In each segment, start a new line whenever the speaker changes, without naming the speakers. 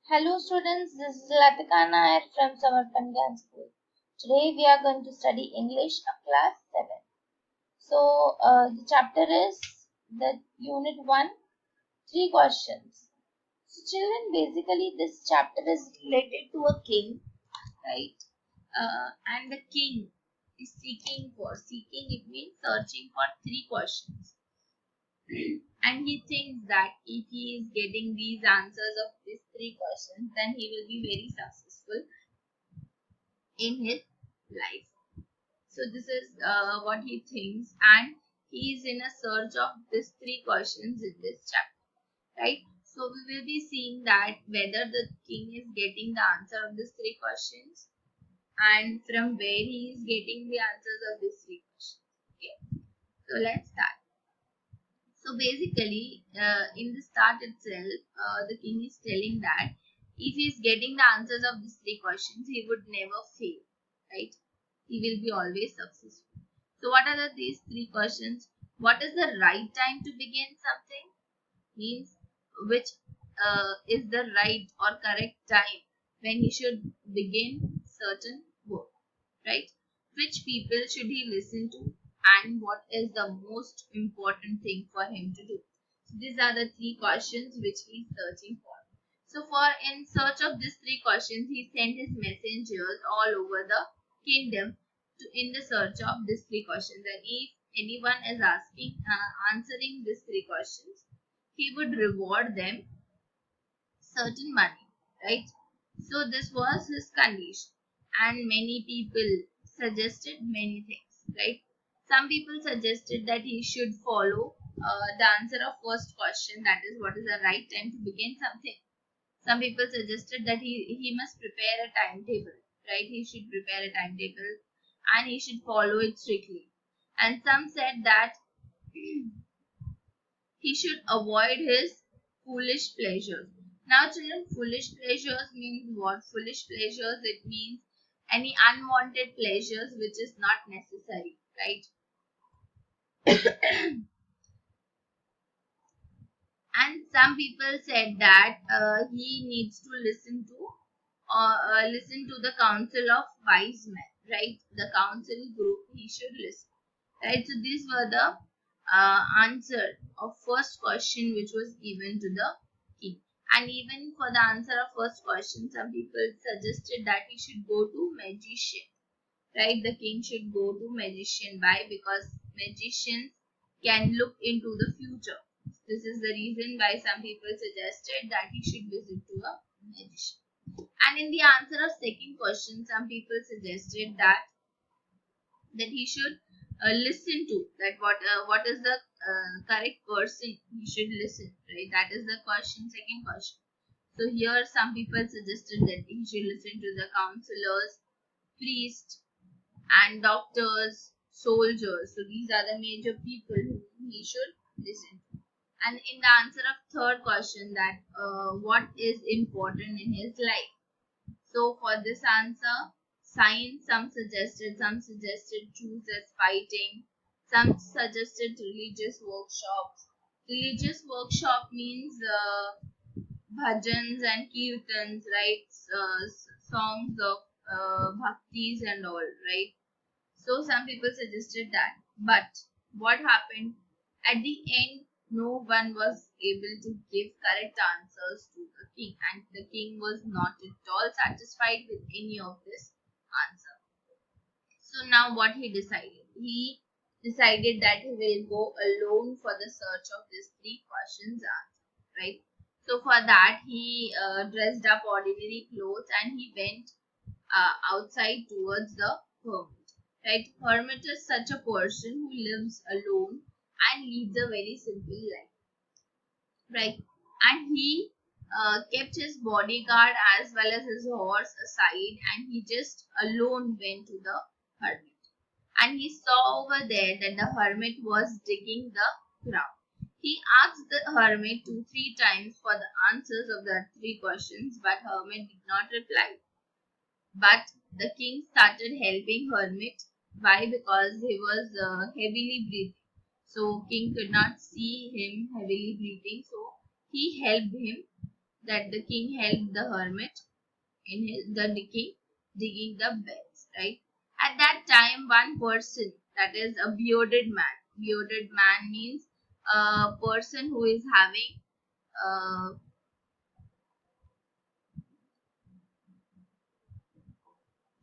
Hello students, this is Latika Nair from Samarpan Gnyan school. Today we are going to study English of class 7. The chapter is the unit 1, 3 questions. So children, basically this chapter is related to a king, right? And the king is seeking it means searching for 3 questions. And he thinks that if he is getting these answers of these 3 questions, then he will be very successful in his life. So this is what he thinks, and he is in a search of these 3 questions in this chapter, right? So we will be seeing that whether the king is getting the answer of these 3 questions and from where he is getting the answers of these 3 questions. Okay, so let's start. So basically, in the start itself, the king is telling that if he is getting the answers of these 3 questions, he would never fail, right? He will be always successful. So what are these 3 questions? What is the right time to begin something? Means which is the right or correct time when he should begin certain work, right? Which people should he listen to, and what is the most important thing for him to do? So these are the 3 questions which he is searching for. So for in search of these 3 questions, he sent his messengers all over the kingdom in the search of these 3 questions. And if anyone is answering these 3 questions, he would reward them certain money, right? So this was his condition, and many people suggested many things, right? Some people suggested that he should follow the answer of first question, that is what is the right time to begin something. Some people suggested that he must prepare a timetable, right? He should prepare a timetable and he should follow it strictly. And some said that he should avoid his foolish pleasures. Now, children, foolish pleasures means what? Foolish pleasures, it means any unwanted pleasures which is not necessary, right? And some people said that he needs to listen to the counsel of wise men, right? The counsel group he should listen, right? So these were the answer of first question which was given to the king. And even for the answer of first question, some people suggested that he should go to magician, right? The king should go to magician. Why? Because magicians can look into the future. This is the reason why some people suggested that he should visit to a magician. And in the answer of second question, some people suggested that he should listen to, that what is the correct person he should listen, right? That is the question, second question. So here some people suggested that he should listen to the counselors, priests, and doctors, soldiers. So these are the major people whom he should listen to. And in the answer of third question, that what is important in his life. So for this answer, science, some suggested choose as fighting, some suggested religious workshops. Religious workshop means bhajans and kirtans, right? Songs of bhaktis and all, right? So some people suggested that. But what happened? At the end, no one was able to give correct answers to the king, and the king was not at all satisfied with any of this answer. So now what he decided? He decided that he will go alone for the search of these 3 questions answer, right? So for that he dressed up ordinary clothes and he went outside towards the hermit, right? Hermit is such a person who lives alone and leads a very simple life, right? And he kept his bodyguard as well as his horse aside, and he just alone went to the hermit. And he saw over there that the hermit was digging the ground. He asked the hermit 2-3 times for the answers of the 3 questions, but hermit did not reply. But the king started helping hermit. Why? Because he was heavily breathing. So king could not see him heavily breathing. So he helped him. that the king helped the hermit in the digging the beds, right? At that time, one person, that is a bearded man. Bearded man means a person who is having uh,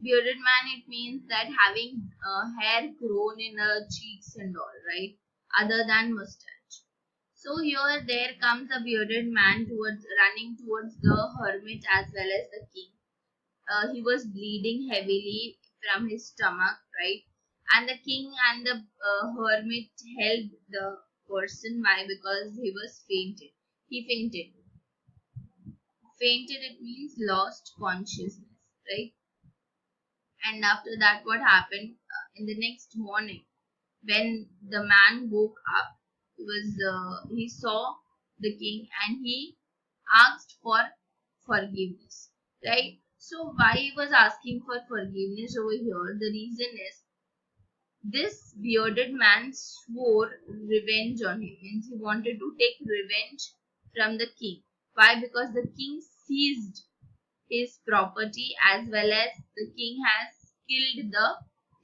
bearded man. It means that having hair grown in the cheeks and all, right? Other than mustache. So here there comes a bearded man towards running towards the hermit as well as the king. He was bleeding heavily from his stomach, right? And the king and the hermit helped the person. Why? Because he was fainted. He fainted. Fainted, it means lost consciousness, right? And after that, what happened in the next morning when the man woke up? He saw the king and he asked for forgiveness, right? So why he was asking for forgiveness over here? The reason is this bearded man swore revenge on him, means he wanted to take revenge from the king. Why? Because the king seized his property as well as the king has killed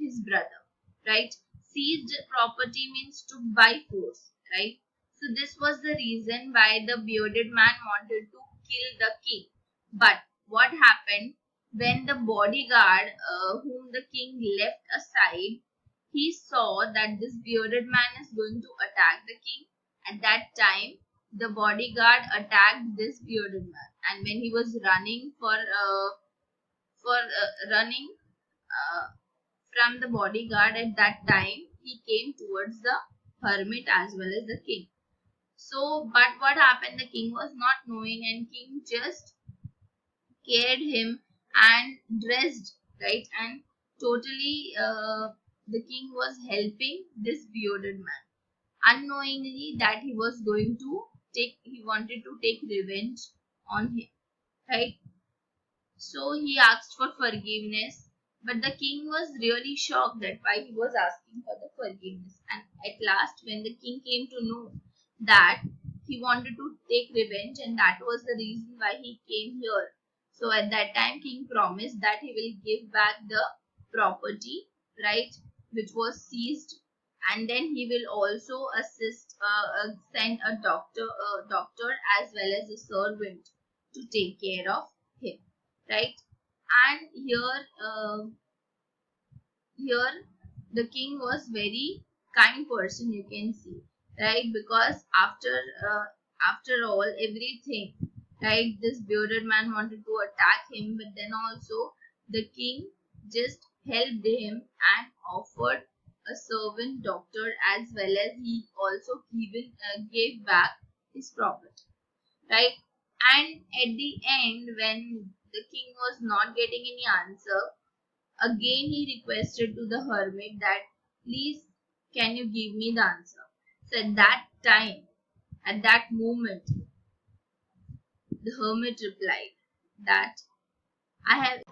his brother, right? Seized property means took by force, right? So this was the reason why the bearded man wanted to kill the king. But what happened when the bodyguard whom the king left aside, he saw that this bearded man is going to attack the king. At that time, the bodyguard attacked this bearded man, and when he was running for running uh, from the bodyguard, at that time he came towards the hermit as well as the king. So but what happened, the king was not knowing and king just cared him and dressed, right? And totally the king was helping this bearded man unknowingly, that he wanted to take revenge on him, right? So he asked for forgiveness, but the king was really shocked that why he was asking for the forgiveness. And at last, when the king came to know that he wanted to take revenge and that was the reason why he came here, so at that time, king promised that he will give back the property, right, which was seized, and then he will also send a doctor as well as a servant to take care of him, right? And here the king was very kind person, you can see, right? Because after all everything, right, this bearded man wanted to attack him, but then also the king just helped him and offered a servant doctor as well as he also gave back his property, right? And at the end, when the king was not getting any answer, again he requested to the hermit that please can you give me the answer. So at that time, at that moment, the hermit replied that I have.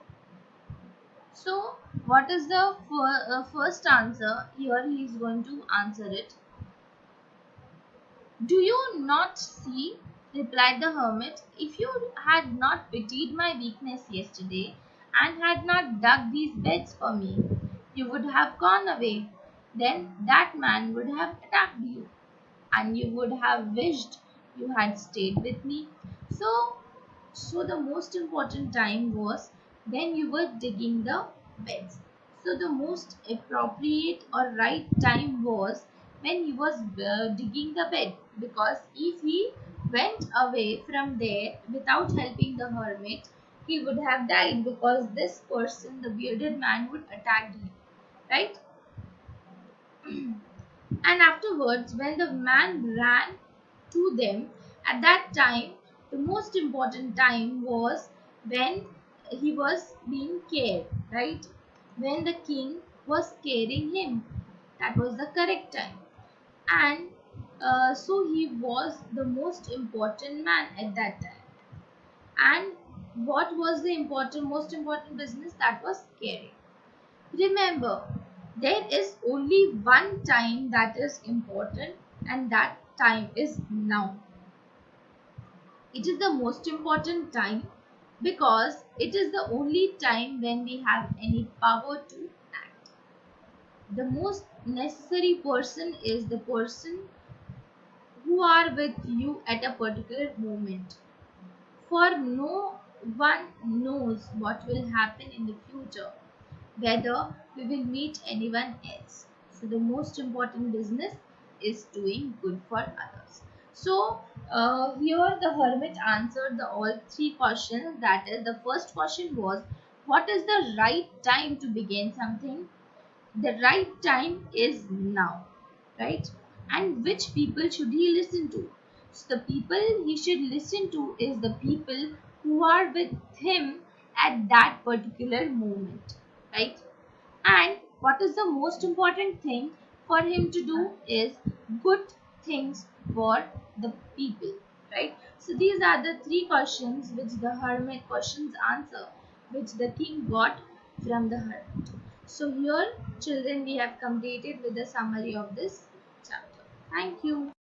So what is the first answer? Here he is going to answer it. Do you not see, replied the hermit, if you had not pitied my weakness yesterday and had not dug these beds for me, you would have gone away. Then that man would have attacked you, and you would have wished you had stayed with me. So, so the most important time was when you were digging the beds. So the most appropriate or right time was when he was digging the bed, because if he went away from there without helping the hermit, he would have died because this person, the bearded man, would attack him, right? And afterwards, when the man ran to them, at that time, the most important time was when he was being cared, right? When the king was caring him. That was the correct time. And so he was the most important man at that time. And what was the most important business? That was caring. Remember, there is only one time that is important, and that time is now. It is the most important time because it is the only time when we have any power to act. The most necessary person is the person who are with you at a particular moment. For no one knows what will happen in the future, whether we will meet anyone else. So the most important business is doing good for others. So here the hermit answered the all three questions. That is, the first question was, what is the right time to begin something? The right time is now, right? And which people should he listen to? So the people he should listen to is the people who are with him at that particular moment, right? And what is the most important thing for him to do is good things for the people, right? So these are the three questions which the hermit questions answer, which the king got from the hermit. So here, children, we have completed with the summary of this chapter. Thank you.